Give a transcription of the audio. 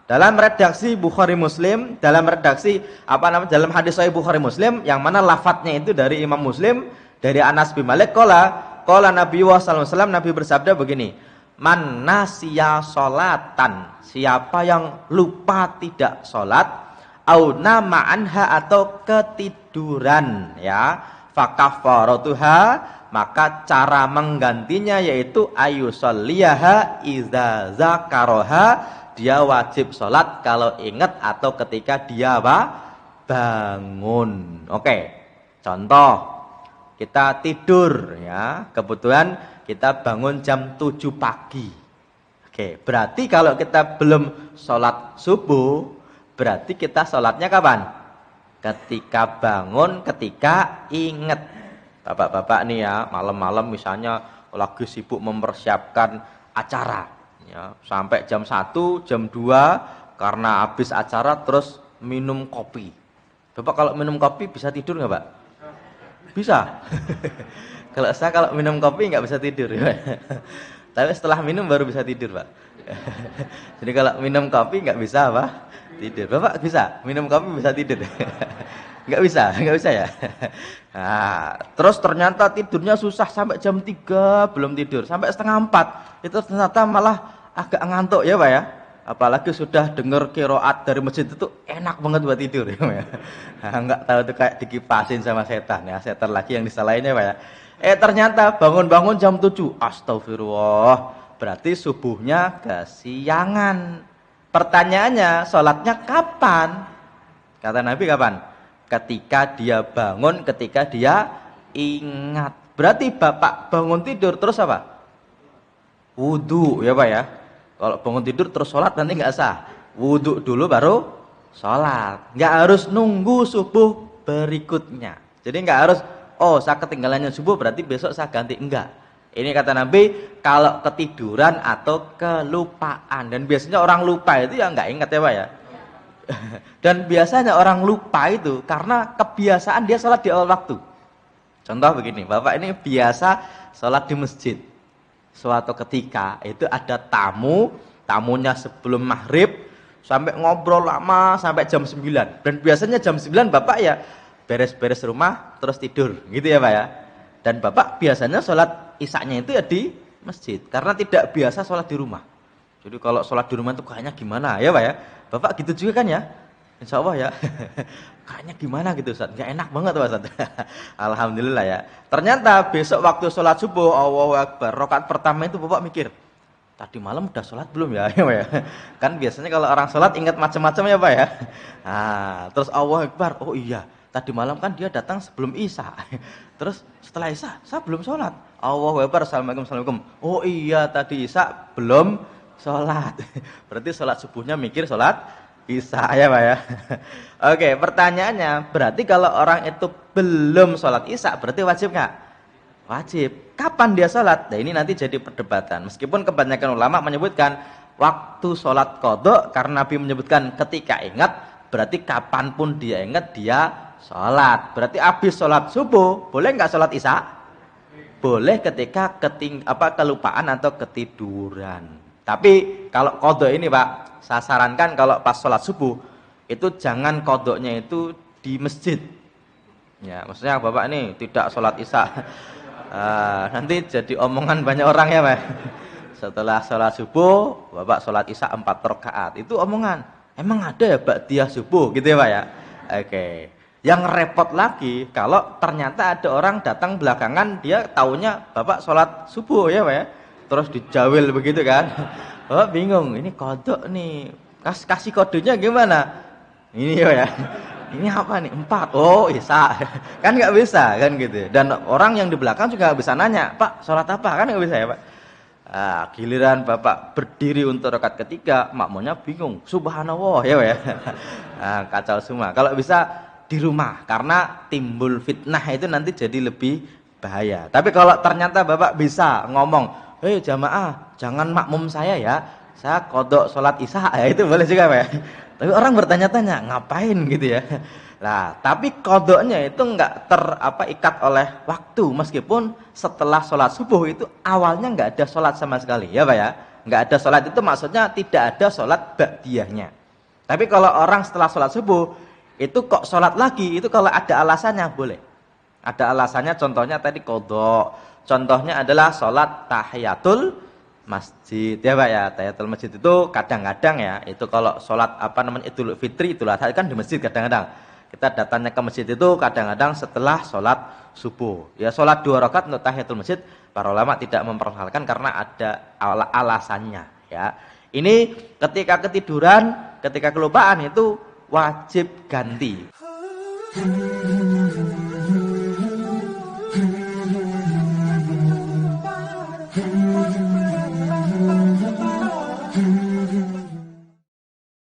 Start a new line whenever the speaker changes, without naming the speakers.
Dalam redaksi Bukhari Muslim, dalam redaksi dalam hadis Sahih Bukhari Muslim yang mana lafadznya itu dari Imam Muslim dari Anas bin Malik qala Nabi sallallahu alaihi wasallam, Nabi bersabda begini, man nasiya sholatan, siapa yang lupa tidak sholat, au nama anha atau ketiduran, ya, fakafaratuha, maka cara menggantinya yaitu ayusolliyaha iza zakaroha, dia wajib sholat kalau ingat atau ketika dia bangun. Oke, contoh kita tidur, ya, kebetulan kita bangun jam 7 pagi. Oke, berarti kalau kita belum sholat subuh, berarti kita sholatnya kapan? Ketika bangun, ketika ingat. Bapak-bapak nih ya, malam-malam misalnya lagi sibuk mempersiapkan acara, ya, sampai jam 1, jam 2 karena habis acara terus minum kopi. Bapak kalau minum kopi bisa tidur nggak, Pak? Bisa. Kalau minum kopi nggak bisa tidur, ya. Tapi setelah minum baru bisa tidur, Pak. Jadi kalau minum kopi nggak bisa apa? Tidur. Bapak bisa minum kopi bisa tidur? Nggak bisa ya. Nah, terus ternyata tidurnya susah sampai jam 3 belum tidur, sampai setengah 4 itu ternyata malah agak ngantuk, ya Pak ya. Apalagi sudah dengar qiraat dari masjid itu enak banget buat tidur, ya Pak ya. Nah, nggak tahu tuh kayak dikipasin sama setan, ya, setan lagi yang disalahinnya, Pak ya. Ternyata bangun-bangun jam 7, astagfirullah, berarti subuhnya kesiangan. Pertanyaannya, sholatnya kapan? Kata Nabi kapan? Ketika dia bangun, ketika dia ingat. Berarti Bapak bangun tidur terus apa? Wudu, ya Pak ya. Kalau bangun tidur terus sholat nanti nggak sah. Wudu dulu baru sholat. Nggak harus nunggu subuh berikutnya. Jadi nggak harus, oh saya ketinggalannya subuh berarti besok saya ganti. Enggak. Ini kata Nabi, kalau ketiduran atau kelupaan. Dan biasanya orang lupa itu ya nggak ingat, ya Pak ya. Dan biasanya orang lupa itu karena kebiasaan dia sholat di awal waktu. Contoh begini, Bapak ini biasa sholat di masjid. Suatu ketika itu ada tamunya sebelum maghrib sampai ngobrol lama sampai jam 9. Dan biasanya jam 9 Bapak ya beres-beres rumah terus tidur, gitu ya Pak ya. Dan Bapak biasanya sholat isya-nya itu ya di masjid karena tidak biasa sholat di rumah. Jadi kalau sholat di rumah itu kayaknya gimana, ya Pak ya. Bapak gitu juga kan ya? Insya Allah ya. Kayaknya gimana gitu Ustaz? Gak enak banget Ustaz. Alhamdulillah ya. Ternyata besok waktu sholat subuh, Allahu Akbar, rakaat pertama itu Bapak mikir, tadi malam udah sholat belum ya? Ya Pak ya. Kan biasanya kalau orang sholat ingat macam-macam, ya Pak ya. Nah, terus Allahu Akbar, oh iya, tadi malam kan dia datang sebelum isya. Terus setelah isya, saya belum sholat. Allahu Akbar, assalamualaikum. Oh iya, tadi isya belum sholat. Berarti sholat subuhnya mikir sholat isya, ya Pak ya. Oke, pertanyaannya, berarti kalau orang itu belum sholat isya berarti wajib nggak? Wajib. Kapan dia sholat? Nah ini nanti jadi perdebatan. Meskipun kebanyakan ulama menyebutkan waktu sholat qadha, karena Nabi menyebutkan ketika ingat, berarti kapanpun dia ingat dia sholat. Berarti habis sholat subuh boleh nggak sholat isya? Boleh ketika kelupaan atau ketiduran. Tapi kalau qadha ini Pak, saya sarankan kalau pas sholat subuh itu jangan qadhanya itu di masjid. Ya, maksudnya Bapak ini tidak sholat isya. Nanti jadi omongan banyak orang, ya Pak. Setelah sholat subuh, Bapak sholat isya 4 rakaat. Itu omongan. Emang ada ya ba'diyah subuh gitu ya Pak ya? Oke. Yang repot lagi kalau ternyata ada orang datang belakangan, dia taunya Bapak sholat subuh, ya Pak ya. Terus dijawil begitu kan. Oh bingung, ini kodok nih, kasih kodenya gimana? Ini ya, ini apa nih? 4, oh isya. Kan nggak bisa kan gitu. Dan orang yang di belakang juga nggak bisa nanya, Pak sholat apa? Kan nggak bisa ya Pak. Giliran Bapak berdiri untuk rakaat ketiga, makmumnya bingung, subhanallah, ya Pak ya. Kacau semua. Kalau bisa di rumah, karena timbul fitnah itu nanti jadi lebih bahaya. Tapi kalau ternyata Bapak bisa ngomong, hei jamaah, jangan makmum saya ya, saya kodok sholat isya, ya itu boleh juga Pak. Tapi orang bertanya-tanya, ngapain gitu ya. Nah, tapi kodoknya itu enggak ikat oleh waktu, meskipun setelah sholat subuh itu awalnya enggak ada sholat sama sekali, ya Pak ya. nggak ada sholat itu maksudnya tidak ada sholat ba'diyahnya. Tapi kalau orang setelah sholat subuh itu kok sholat lagi, itu kalau ada alasannya boleh. Ada alasannya, contohnya tadi qadha. Contohnya adalah sholat tahiyatul masjid, ya Pak ya. Tahiyatul masjid itu kadang-kadang ya, itu kalau sholat Idul Fitri, Idul Adha kan di masjid kadang-kadang. Kita datangnya ke masjid itu kadang-kadang setelah sholat subuh. Ya sholat 2 rakaat untuk tahiyatul masjid, para ulama tidak mempersoalkan karena ada alasannya. Ya, ini ketika ketiduran, ketika kelupaan itu wajib ganti.